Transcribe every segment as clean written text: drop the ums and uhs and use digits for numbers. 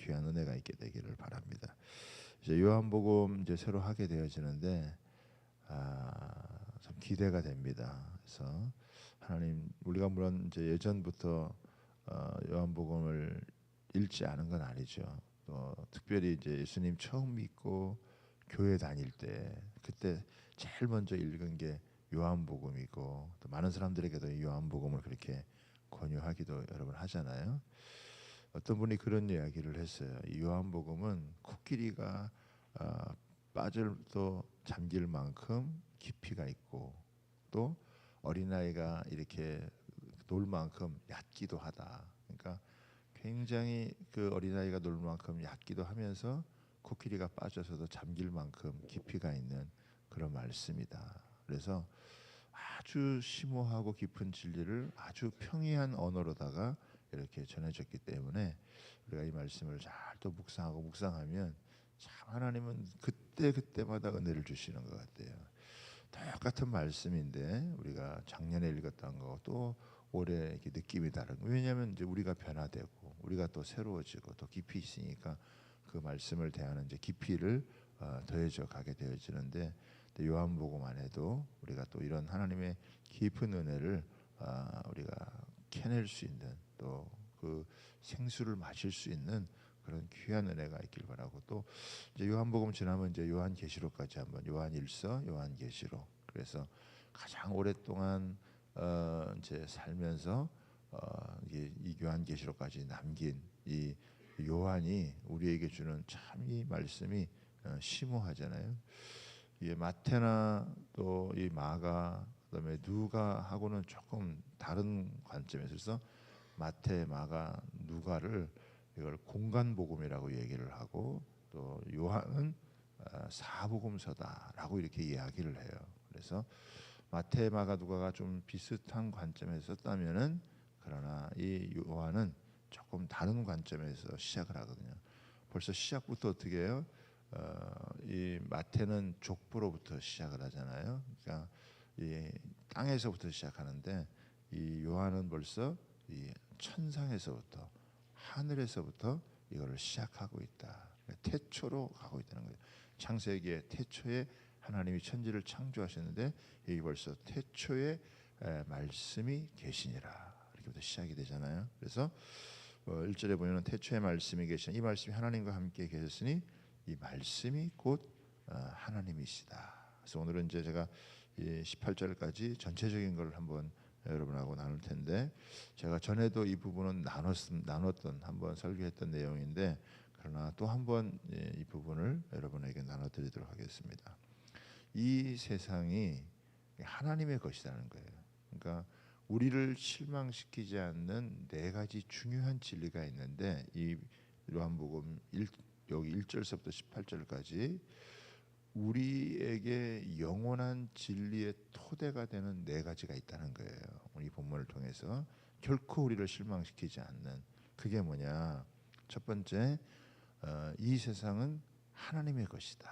귀한 은혜가 있게 되기를 바랍니다. 이제 요한복음 이제 새로 하게 되어지는데 참 기대가 됩니다. 그래서 하나님, 우리가 물론 이제 예전부터 요한복음을 읽지 않은 건 아니죠. 또 특별히 이제 예수님 처음 믿고 교회 다닐 때 그때 제일 먼저 읽은 게 요한복음이고, 또 많은 사람들에게도 요한복음을 그렇게 권유하기도 여러 번 하잖아요. 어떤 분이 그런 이야기를 했어요. 이 요한복음은 코끼리가 빠져도 잠길 만큼 깊이가 있고, 또 어린아이가 이렇게 놀 만큼 얕기도 하다. 그러니까 굉장히 그 어린아이가 놀 만큼 얕기도 하면서 코끼리가 빠져서도 잠길 만큼 깊이가 있는 그런 말씀이다. 그래서 아주 심오하고 깊은 진리를 아주 평이한 언어로다가 이렇게 전해졌기 때문에 우리가 이 말씀을 잘 또 묵상하고 묵상하면 참 하나님은 그때 그때마다 은혜를 주시는 것 같아요. 똑같은 말씀인데 우리가 작년에 읽었던 거 또 올해 이렇게 느낌이 다른 거. 왜냐하면 이제 우리가 변화되고 우리가 또 새로워지고 또 깊이 있으니까 그 말씀을 대하는 이제 깊이를 더해져 가게 되어지는데, 요한복음 안에도 우리가 또 이런 하나님의 깊은 은혜를 우리가 캐낼 수 있는, 또 그 생수를 마실 수 있는 그런 귀한 은혜가 있길 바라고, 또 이제 요한복음 지나면 이제 요한계시록까지 한번, 요한일서, 요한계시록. 그래서 가장 오랫동안 이제 살면서 이 요한계시록까지 남긴 이 요한이 우리에게 주는 참 이 말씀이 심오하잖아요. 이 마태나 또 이 마가, 그다음에 누가하고는 조금 다른 관점에서 마태, 마가, 누가를 이걸 공간 복음이라고 얘기를 하고, 또 요한은 사복음서다라고 이렇게 이야기를 해요. 그래서 마태, 마가, 누가가 좀 비슷한 관점에서 썼다면은, 그러나 이 요한은 조금 다른 관점에서 시작을 하거든요. 벌써 시작부터 어떻게 해요? 이 마태는 족보로부터 시작을 하잖아요. 그러니까 이 땅에서부터 시작하는데, 이 요한은 벌써 이 천상에서부터, 하늘에서부터 이거를 시작하고 있다. 태초로 가고 있다는 거예요. 창세기의 태초에 하나님이 천지를 창조하셨는데, 여기 벌써 태초에 말씀이 계시니라 이렇게부터 시작이 되잖아요. 그래서 1절에 보면 태초에 말씀이 계시니 이 말씀이 하나님과 함께 계셨으니 이 말씀이 곧 하나님이시다. 그래서 오늘은 이제 제가 18절까지 전체적인 걸 한번 여러분하고 나눌 텐데, 제가 전에도 이 부분은 나눴던 한번 설교했던 내용인데, 그러나 또 한번 이 부분을 여러분에게 나눠드리도록 하겠습니다. 이 세상이 하나님의 것이라는 거예요. 그러니까 우리를 실망시키지 않는 네 가지 중요한 진리가 있는데, 이 요한복음 여기 1절서부터 18절까지 우리에게 영원한 진리의 토대가 되는 네 가지가 있다는 거예요. 이 본문을 통해서 결코 우리를 실망시키지 않는, 그게 뭐냐? 첫 번째, 이 세상은 하나님의 것이다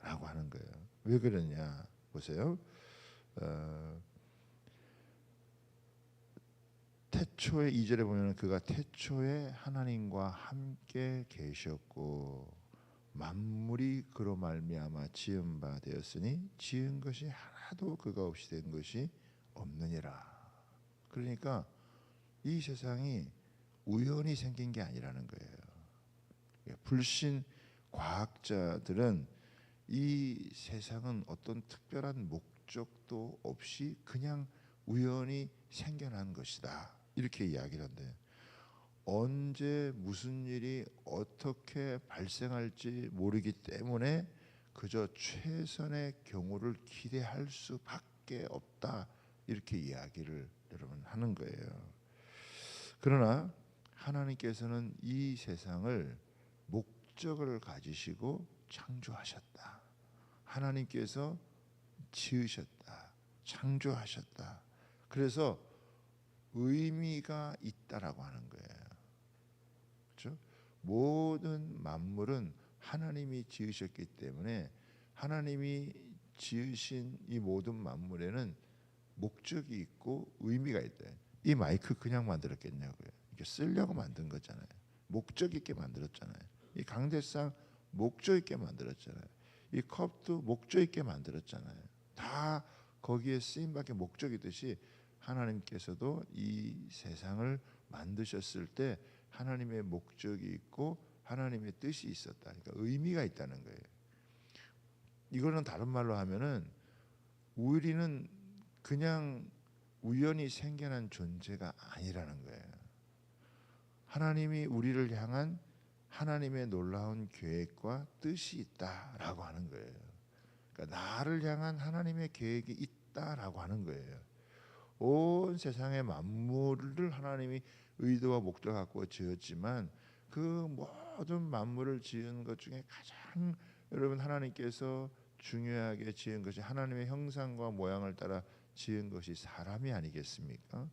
라고 하는 거예요. 왜 그러냐 보세요. 태초에 2절에 보면 그가 태초에 하나님과 함께 계셨고 만물이 그로 말미암아 지은 바 되었으니 지은 것이 하나도 그가 없이 된 것이 없느니라. 그러니까 이 세상이 우연히 생긴 게 아니라는 거예요. 불신 과학자들은 이 세상은 어떤 특별한 목적도 없이 그냥 우연히 생겨난 것이다 이렇게 이야기를 한대요. 언제 무슨 일이 어떻게 발생할지 모르기 때문에 그저 최선의 경우를 기대할 수밖에 없다 이렇게 이야기를 여러분 하는 거예요. 그러나 하나님께서는 이 세상을 목적을 가지시고 창조하셨다. 하나님께서 지으셨다. 창조하셨다. 그래서 의미가 있다라고 하는 거예요. 그렇죠? 모든 만물은 하나님이 지으셨기 때문에 하나님이 지으신 이 모든 만물에는 목적이 있고 의미가 있다. 이 마이크 그냥 만들었겠냐고요. 이게 쓰려고 만든 거잖아요. 목적 있게 만들었잖아요. 이 강대상 목적 있게 만들었잖아요. 이 컵도 목적 있게 만들었잖아요. 다 거기에 쓰임받게 목적이듯이 하나님께서도 이 세상을 만드셨을 때 하나님의 목적이 있고 하나님의 뜻이 있었다. 그러니까 의미가 있다는 거예요. 이거는 다른 말로 하면은 우리는 그냥 우연히 생겨난 존재가 아니라는 거예요. 하나님이 우리를 향한 하나님의 놀라운 계획과 뜻이 있다라고 하는 거예요. 그러니까 나를 향한 하나님의 계획이 있다라고 하는 거예요. 온 세상의 만물을 하나님이 의도와 목적 갖고 지었지만 그 모든 만물을 지은 것 중에 가장 여러분 하나님께서 중요하게 지은 것이 하나님의 형상과 모양을 따라 지은 것이 사람이 아니겠습니까?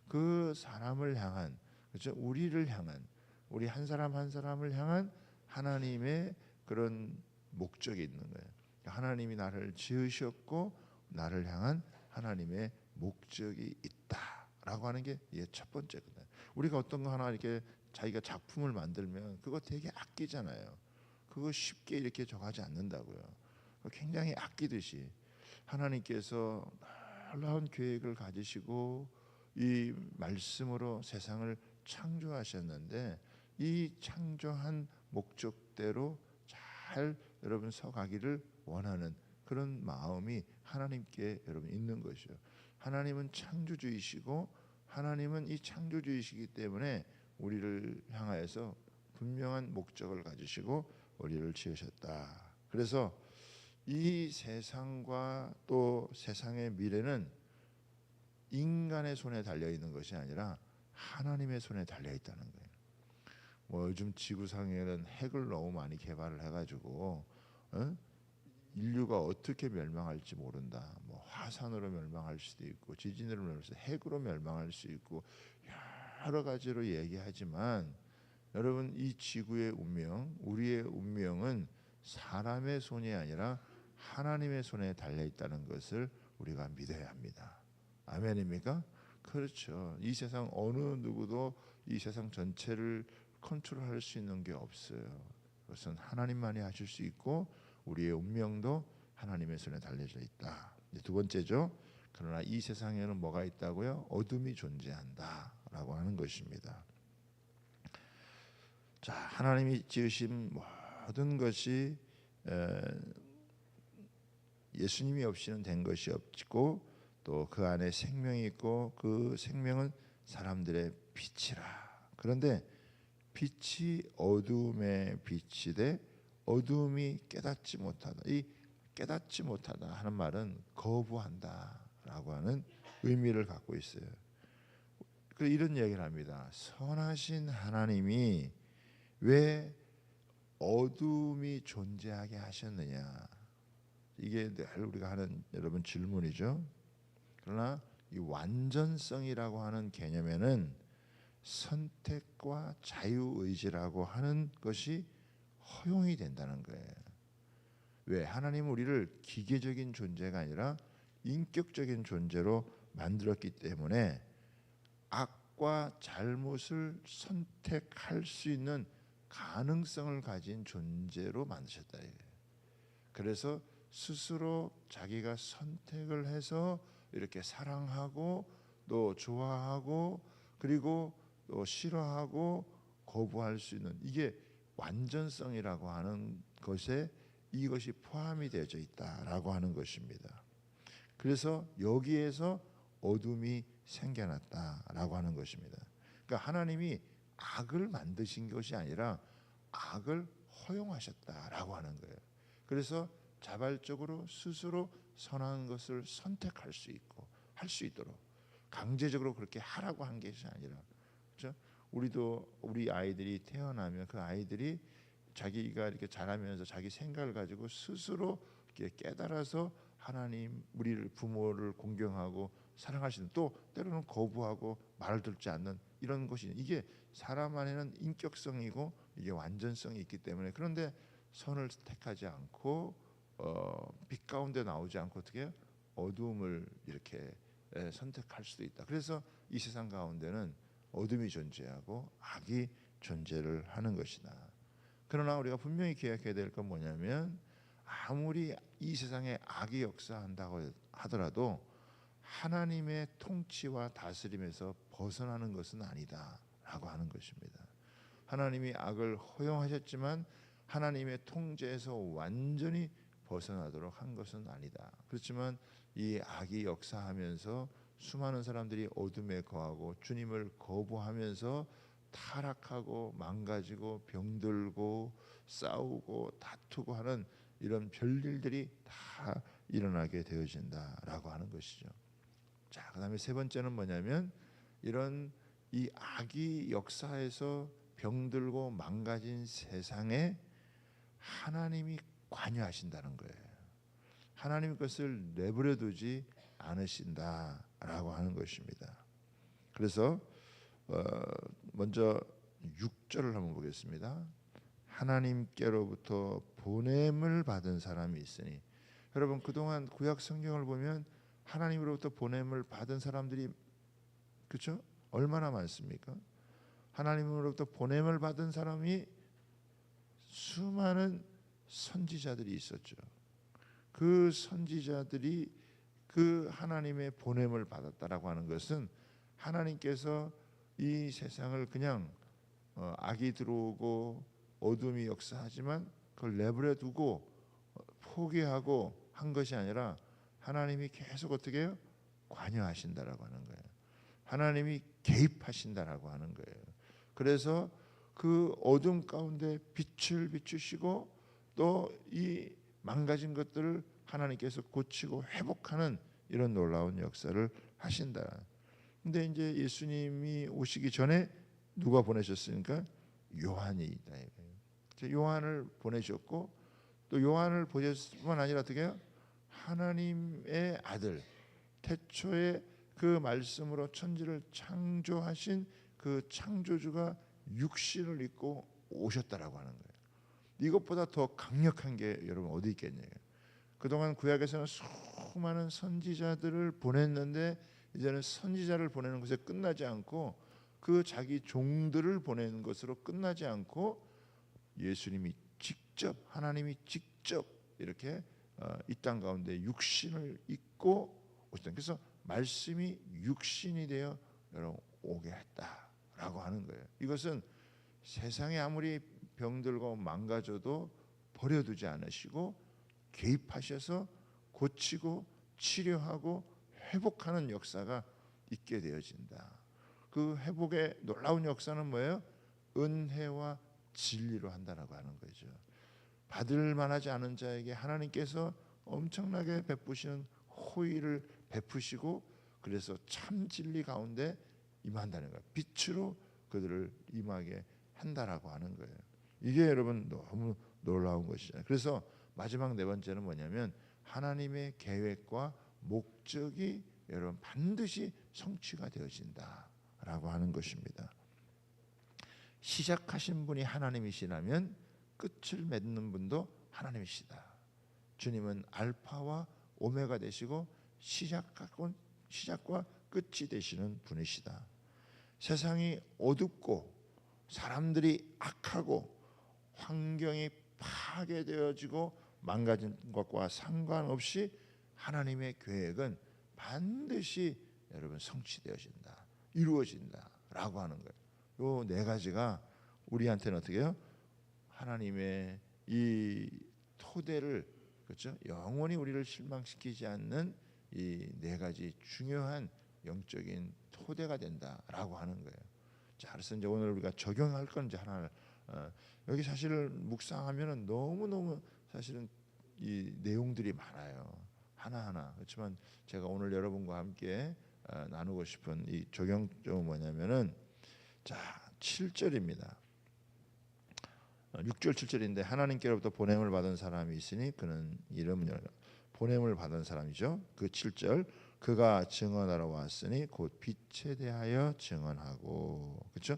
그 사람을 향한, 그렇죠? 우리를 향한, 우리 한 사람 한 사람을 향한 하나님의 그런 목적이 있는 거예요. 하나님이 나를 지으셨고 나를 향한 하나님의 목적이 있다라고 하는 게 이게 첫 번째거든요. 우리가 어떤 거 하나 이렇게 자기가 작품을 만들면 그거 되게 아끼잖아요. 그거 쉽게 이렇게 저가지 않는다고요. 굉장히 아끼듯이 하나님께서 놀라운 계획을 가지시고 이 말씀으로 세상을 창조하셨는데 이 창조한 목적대로 잘 여러분 서가기를 원하는 그런 마음이 하나님께 여러분 있는 것이요. 하나님은 창조주이시고 하나님은 이 창조주이시기 때문에 우리를 향하여서 분명한 목적을 가지시고 우리를 지으셨다. 그래서 이 세상과 또 세상의 미래는 인간의 손에 달려 있는 것이 아니라 하나님의 손에 달려 있다는 거예요. 뭐 요즘 지구상에는 핵을 너무 많이 개발을 해가지고 인류가 어떻게 멸망할지 모른다. 뭐 화산으로 멸망할 수도 있고 지진으로 멸망할 수도 있고 핵으로 멸망할 수 있고 여러 가지로 얘기하지만 여러분 이 지구의 운명, 우리의 운명은 사람의 손이 아니라 하나님의 손에 달려 있다는 것을 우리가 믿어야 합니다. 아멘입니까? 그렇죠. 이 세상 어느 누구도 이 세상 전체를 컨트롤할 수 있는 게 없어요. 그것은 하나님만이 하실 수 있고 우리의 운명도 하나님의 손에 달려져 있다. 두 번째죠. 그러나 이 세상에는 뭐가 있다고요? 어둠이 존재한다라고 하는 것입니다. 자, 하나님이 지으신 모든 것이 예수님이 없이는 된 것이 없고 또 그 안에 생명이 있고 그 생명은 사람들의 빛이라. 그런데 빛이 어둠의 빛이 돼 어둠이 깨닫지 못하다. 이 깨닫지 못하다 하는 말은 거부한다라고 하는 의미를 갖고 있어요. 그 이런 얘기를 합니다. 선하신 하나님이 왜 어둠이 존재하게 하셨느냐? 이게 늘 우리가 하는 여러분 질문이죠. 그러나 이 완전성이라고 하는 개념에는 선택과 자유의지라고 하는 것이 허용이 된다는 거예요. 왜? 하나님은 우리를 기계적인 존재가 아니라 인격적인 존재로 만들었기 때문에 악과 잘못을 선택할 수 있는 가능성을 가진 존재로 만드셨다. 그래서 스스로 자기가 선택을 해서 이렇게 사랑하고 또 좋아하고 그리고 또 싫어하고 거부할 수 있는 이게 완전성이라고 하는 것에 이것이 포함이 되어져 있다라고 하는 것입니다. 그래서 여기에서 어둠이 생겨났다라고 하는 것입니다. 그러니까 하나님이 악을 만드신 것이 아니라 악을 허용하셨다라고 하는 거예요. 그래서 자발적으로 스스로 선한 것을 선택할 수 있고 할 수 있도록 강제적으로 그렇게 하라고 한 것이 아니라, 그렇죠? 우리도 우리 아이들이 태어나면 그 아이들이 자기가 이렇게 자라면서 자기 생각을 가지고 스스로 이렇게 깨달아서 하나님 우리를 부모를 공경하고 사랑하시는 또 때로는 거부하고 말을 듣지 않는 이런 것이 이게 사람 안에는 인격성이고 이게 완전성이 있기 때문에 그런데 선을 택하지 않고 빛 가운데 나오지 않고 어떻게 해요? 어둠을 이렇게 선택할 수도 있다. 그래서 이 세상 가운데는 어둠이 존재하고 악이 존재를 하는 것이다. 그러나 우리가 분명히 기억해야 될 건 뭐냐면 아무리 이 세상에 악이 역사한다고 하더라도 하나님의 통치와 다스림에서 벗어나는 것은 아니다라고 하는 것입니다. 하나님이 악을 허용하셨지만 하나님의 통제에서 완전히 벗어나도록 한 것은 아니다. 그렇지만 이 악이 역사하면서 수많은 사람들이 어둠에 거하고 주님을 거부하면서 타락하고 망가지고 병들고 싸우고 다투고 하는 이런 별일들이 다 일어나게 되어진다라고 하는 것이죠. 자, 그다음에 세 번째는 뭐냐면 이런 이 악이 역사에서 병들고 망가진 세상에 하나님이 관여하신다는 거예요. 하나님 그것을 내버려 두지 않으신다라고 하는 것입니다. 그래서 먼저 6절을 한번 보겠습니다. 하나님께로부터 보냄을 받은 사람이 있으니, 여러분 그동안 구약 성경을 보면 하나님으로부터 보냄을 받은 사람들이 그렇죠? 얼마나 많습니까? 하나님으로부터 보냄을 받은 사람이 수많은 선지자들이 있었죠. 그 선지자들이 그 하나님의 보냄을 받았다라고 하는 것은 하나님께서 이 세상을 그냥 악이 들어오고 어둠이 역사하지만 그걸 내버려 두고 포기하고 한 것이 아니라 하나님이 계속 어떻게 해요? 관여하신다라고 하는 거예요. 하나님이 개입하신다라고 하는 거예요. 그래서 그 어둠 가운데 빛을 비추시고 또 이 망가진 것들을 하나님께서 고치고 회복하는 이런 놀라운 역사를 하신다. 근데 이제 예수님이 오시기 전에 누가 보내셨습니까? 요한이다. 요한을 보내셨고 또 요한을 보냈을 뿐만 아니라 어떻게 해요? 하나님의 아들, 태초에 그 말씀으로 천지를 창조하신 그 창조주가 육신을 입고 오셨다라고 하는 거예요. 이것보다 더 강력한 게 여러분 어디 있겠냐고요. 그동안 구약에서는 수많은 선지자들을 보냈는데 이제는 선지자를 보내는 것에 끝나지 않고 그 자기 종들을 보내는 것으로 끝나지 않고 예수님이 직접, 하나님이 직접 이렇게 이 땅 가운데 육신을 입고 오셨다. 그래서 말씀이 육신이 되어 여러분 오게 했다라고 하는 거예요. 이것은 세상에 아무리 병들고 망가져도 버려두지 않으시고 개입하셔서 고치고 치료하고 회복하는 역사가 있게 되어진다. 그 회복의 놀라운 역사는 뭐예요? 은혜와 진리로 한다라고 하는 거죠. 받을 만하지 않은 자에게 하나님께서 엄청나게 베푸시는 호의를 베푸시고 그래서 참 진리 가운데 임한다는 거예요. 빛으로 그들을 임하게 한다라고 하는 거예요. 이게 여러분 너무 놀라운 것이잖아요. 그래서 마지막 네 번째는 뭐냐면 하나님의 계획과 목적이 여러분 반드시 성취가 되어진다라고 하는 것입니다. 시작하신 분이 하나님이시라면 끝을 맺는 분도 하나님이시다. 주님은 알파와 오메가 되시고 시작과 끝이 되시는 분이시다. 세상이 어둡고 사람들이 악하고 환경이 파괴되어지고 망가진 것과 상관없이 하나님의 계획은 반드시 여러분 성취되어진다, 이루어진다라고 하는 거예요. 요 네 가지가 우리한테는 어떻게 해요? 하나님의 이 토대를 그렇죠? 영원히 우리를 실망시키지 않는 이 네 가지 중요한 영적인 토대가 된다라고 하는 거예요. 자, 그래서 이제 오늘 우리가 적용할 건 이제 하나 여기 사실 묵상하면은 너무 사실은 이 내용들이 많아요. 하나하나. 그렇지만 제가 오늘 여러분과 함께 나누고 싶은 이 적용점은 뭐냐면은 자 7절입니다. 6절 7절인데 하나님께로부터 보냄을 받은 사람이 있으니 그는 이름은 보냄을 받은 사람이죠. 그 7절 그가 증언하러 왔으니 곧 빛에 대하여 증언하고 그렇죠?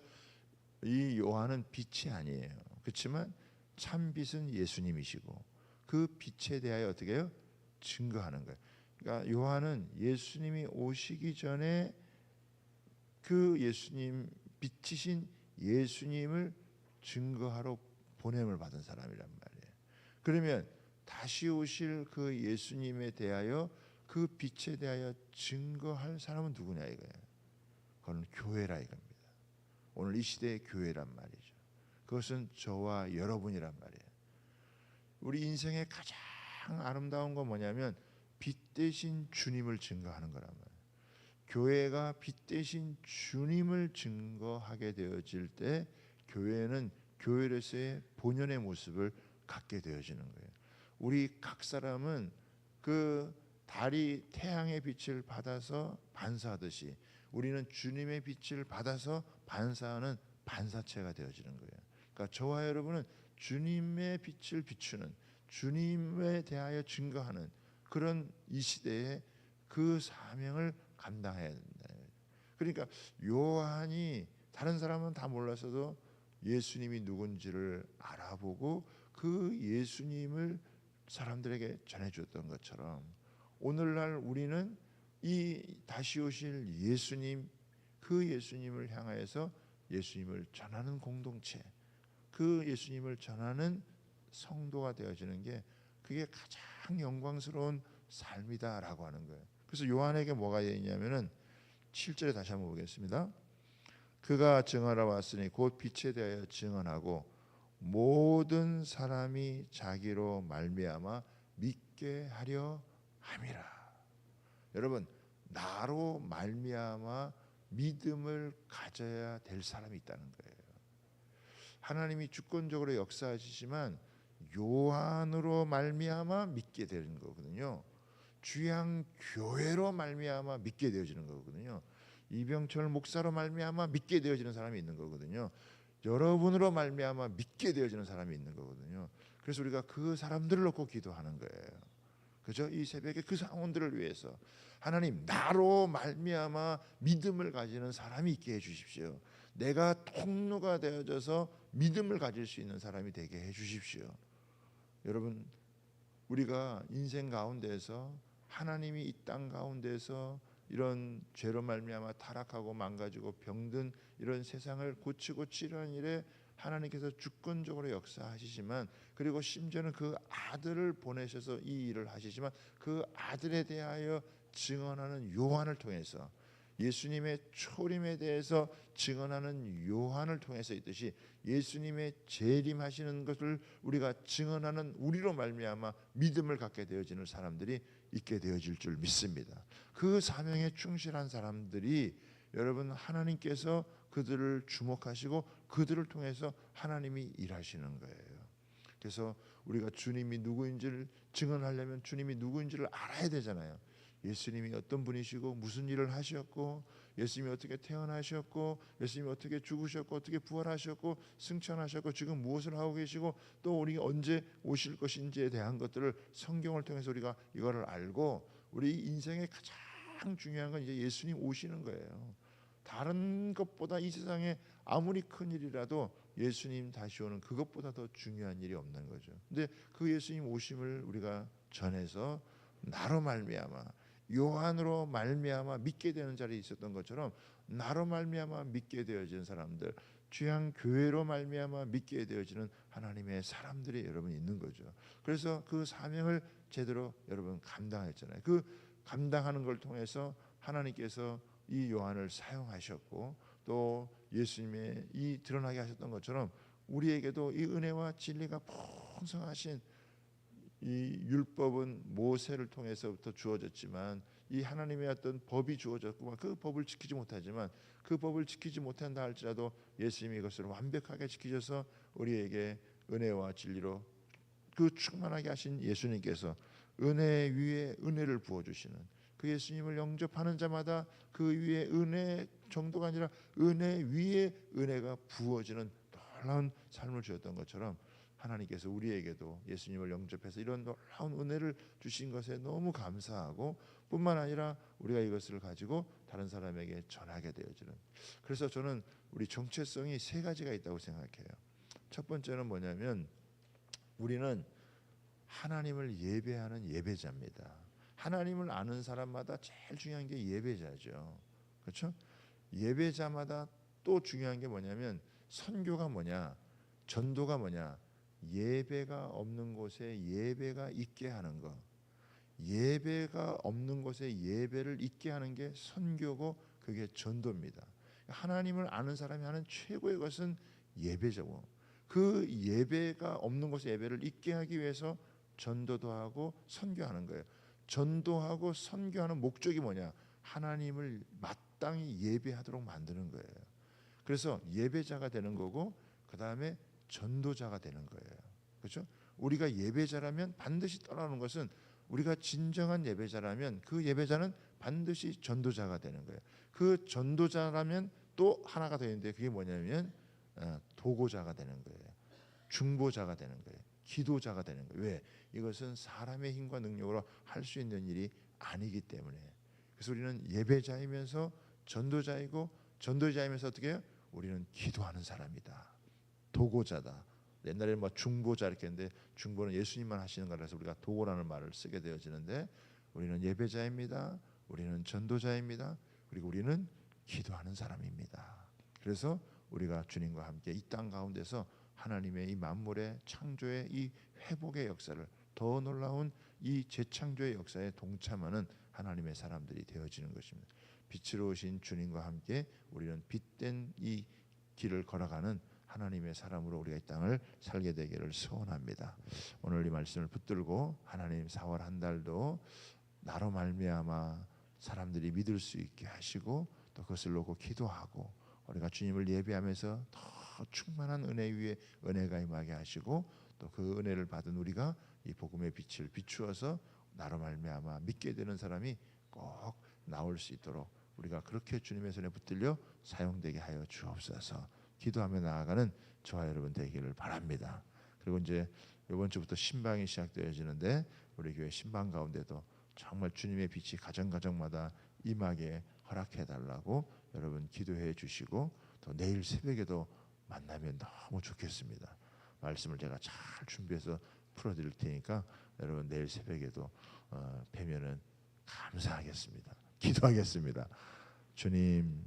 이 요한은 빛이 아니에요. 그렇지만 참 빛은 예수님이시고 그 빛에 대하여 어떻게 해요? 증거하는 거예요. 그러니까 요한은 예수님이 오시기 전에 그 예수님 빛이신 예수님을 증거하러 보냄을 받은 사람이란 말이에요. 그러면 다시 오실 그 예수님에 대하여 그 빛에 대하여 증거할 사람은 누구냐 이거예요. 그건 교회라 이겁니다. 오늘 이 시대의 교회란 말이죠. 그것은 저와 여러분이란 말이에요. 우리 인생의 가장 아름다운 건 뭐냐면 빛 대신 주님을 증거하는 거란 말이에요. 교회가 빛 대신 주님을 증거하게 되어질 때 교회는 교회로서의 본연의 모습을 갖게 되어지는 거예요. 우리 각 사람은 그 달이 태양의 빛을 받아서 반사하듯이 우리는 주님의 빛을 받아서 반사하는 반사체가 되어지는 거예요. 그러니까 저와 여러분은 주님의 빛을 비추는, 주님에 대하여 증거하는 그런 이 시대에 그 사명을 감당해야 된다. 그러니까 요한이 다른 사람은 다 몰랐어도 예수님이 누군지를 알아보고 그 예수님을 사람들에게 전해줬던 것처럼 오늘날 우리는 이 다시 오실 예수님, 그 예수님을 향하여서 예수님을 전하는 공동체, 그 예수님을 전하는 성도가 되어지는 게 그게 가장 영광스러운 삶이다라고 하는 거예요. 그래서 요한에게 뭐가 있냐면은 7절에 다시 한번 보겠습니다. 그가 증언하러 왔으니 곧 빛에 대하여 증언하고 모든 사람이 자기로 말미암아 믿게 하려 함이라. 여러분, 나로 말미암아 믿음을 가져야 될 사람이 있다는 거예요. 하나님이 주권적으로 역사하시지만 요한으로 말미암아 믿게 되는 거거든요. 주양 교회로 말미암아 믿게 되어지는 거거든요. 이병철 목사로 말미암아 믿게 되어지는 사람이 있는 거거든요. 여러분으로 말미암아 믿게 되어지는 사람이 있는 거거든요. 그래서 우리가 그 사람들을 놓고 기도하는 거예요. 그죠? 이 새벽에 그 상원들을 위해서 하나님 나로 말미암아 믿음을 가지는 사람이 있게 해주십시오. 내가 통로가 되어져서 믿음을 가질 수 있는 사람이 되게 해주십시오. 여러분, 우리가 인생 가운데서 하나님이 이 땅 가운데서 이런 죄로 말미암아 타락하고 망가지고 병든 이런 세상을 고치고 치료하는 일에 하나님께서 주권적으로 역사하시지만, 그리고 심지어는 그 아들을 보내셔서 이 일을 하시지만 그 아들에 대하여 증언하는 요한을 통해서, 예수님의 초림에 대해서 증언하는 요한을 통해서 있듯이 예수님의 재림하시는 것을 우리가 증언하는 우리로 말미암아 믿음을 갖게 되어지는 사람들이 있게 되어질 줄 믿습니다. 그 사명에 충실한 사람들이 여러분 하나님께서 그들을 주목하시고 그들을 통해서 하나님이 일하시는 거예요. 그래서 우리가 주님이 누구인지를 증언하려면 주님이 누구인지를 알아야 되잖아요. 예수님이 어떤 분이시고 무슨 일을 하셨고, 예수님이 어떻게 태어나셨고, 예수님이 어떻게 죽으셨고, 어떻게 부활하셨고, 승천하셨고, 지금 무엇을 하고 계시고, 또 우리 언제 오실 것인지에 대한 것들을 성경을 통해서 우리가 이거를 알고, 우리 인생의 가장 중요한 건 이제 예수님 오시는 거예요. 다른 것보다 이 세상에 아무리 큰 일이라도 예수님 다시 오는 그것보다 더 중요한 일이 없는 거죠. 근데 그 예수님 오심을 우리가 전해서 나로 말미암아, 요한으로 말미암아 믿게 되는 자리에 있었던 것처럼 나로 말미암아 믿게 되어지는 사람들, 주양 교회로 말미암아 믿게 되어지는 하나님의 사람들이 여러분 있는 거죠. 그래서 그 사명을 제대로 여러분 감당했잖아요. 그 감당하는 걸 통해서 하나님께서 이 요한을 사용하셨고, 또 예수님의 이 드러나게 하셨던 것처럼 우리에게도 이 은혜와 진리가 풍성하신 이 율법은 모세를 통해서부터 주어졌지만 이 하나님의 어떤 법이 주어졌고 그 법을 지키지 못하지만, 그 법을 지키지 못한다 할지라도 예수님이 이것을 완벽하게 지키셔서 우리에게 은혜와 진리로 그 충만하게 하신 예수님께서 은혜 위에 은혜를 부어주시는, 그 예수님을 영접하는 자마다 그 위에 은혜 정도가 아니라 은혜 위에 은혜가 부어지는 놀라운 삶을 주었던 것처럼, 하나님께서 우리에게도 예수님을 영접해서 이런 놀라운 은혜를 주신 것에 너무 감사하고, 뿐만 아니라 우리가 이것을 가지고 다른 사람에게 전하게 되어지는. 그래서 저는 우리 정체성이 세 가지가 있다고 생각해요. 첫 번째는 뭐냐면 우리는 하나님을 예배하는 예배자입니다. 하나님을 아는 사람마다 제일 중요한 게 예배자죠. 그렇죠? 예배자마다 또 중요한 게 뭐냐면 선교가 뭐냐? 전도가 뭐냐? 예배가 없는 곳에 예배가 있게 하는 것. 예배가 없는 곳에 예배를 있게 하는 게 선교고 그게 전도입니다. 하나님을 아는 사람이 하는 최고의 것은 예배죠. 그 예배가 없는 곳에 예배를 있게 하기 위해서 전도도 하고 선교하는 거예요. 전도하고 선교하는 목적이 뭐냐? 하나님을 마땅히 예배하도록 만드는 거예요. 그래서 예배자가 되는 거고 그 다음에 전도자가 되는 거예요. 그렇죠? 우리가 예배자라면 반드시 떠나는 것은 우리가 진정한 예배자라면 그 예배자는 반드시 전도자가 되는 거예요. 그 전도자라면 또 하나가 더 있는데 그게 뭐냐면 도고자가 되는 거예요. 중보자가 되는 거예요. 기도자가 되는 거예요. 왜? 이것은 사람의 힘과 능력으로 할 수 있는 일이 아니기 때문에. 그래서 우리는 예배자이면서 전도자이고 전도자이면서 어떻게 해요? 우리는 기도하는 사람이다. 도고자다. 옛날에 뭐 중보자 이렇게 했는데 중보는 예수님만 하시는 거라서 우리가 도고라는 말을 쓰게 되어지는데 우리는 예배자입니다. 우리는 전도자입니다. 그리고 우리는 기도하는 사람입니다. 그래서 우리가 주님과 함께 이 땅 가운데서 하나님의 이 만물의 창조의 이 회복의 역사를 더 놀라운 이 재창조의 역사에 동참하는 하나님의 사람들이 되어지는 것입니다. 빛으로 오신 주님과 함께 우리는 빛된 이 길을 걸어가는 하나님의 사람으로 우리가 이 땅을 살게 되기를 소원합니다. 오늘 이 말씀을 붙들고 하나님 4월 한 달도 나로 말미암아 사람들이 믿을 수 있게 하시고 또 그것을 놓고 기도하고 우리가 주님을 예배하면서 더 충만한 은혜 위에 은혜가 임하게 하시고 또 그 은혜를 받은 우리가 이 복음의 빛을 비추어서 나로 말미암아 믿게 되는 사람이 꼭 나올 수 있도록 우리가 그렇게 주님의 손에 붙들려 사용되게 하여 주옵소서. 기도하며 나아가는 저와 여러분 되기를 바랍니다. 그리고 이제 이번 주부터 신방이 시작되어지는데 우리 교회 신방 가운데도 정말 주님의 빛이 가정가정마다 임하게 허락해 달라고 여러분 기도해 주시고 또 내일 새벽에도 만나면 너무 좋겠습니다. 말씀을 제가 잘 준비해서 풀어드릴 테니까 여러분 내일 새벽에도 뵈면은 감사하겠습니다. 기도하겠습니다. 주님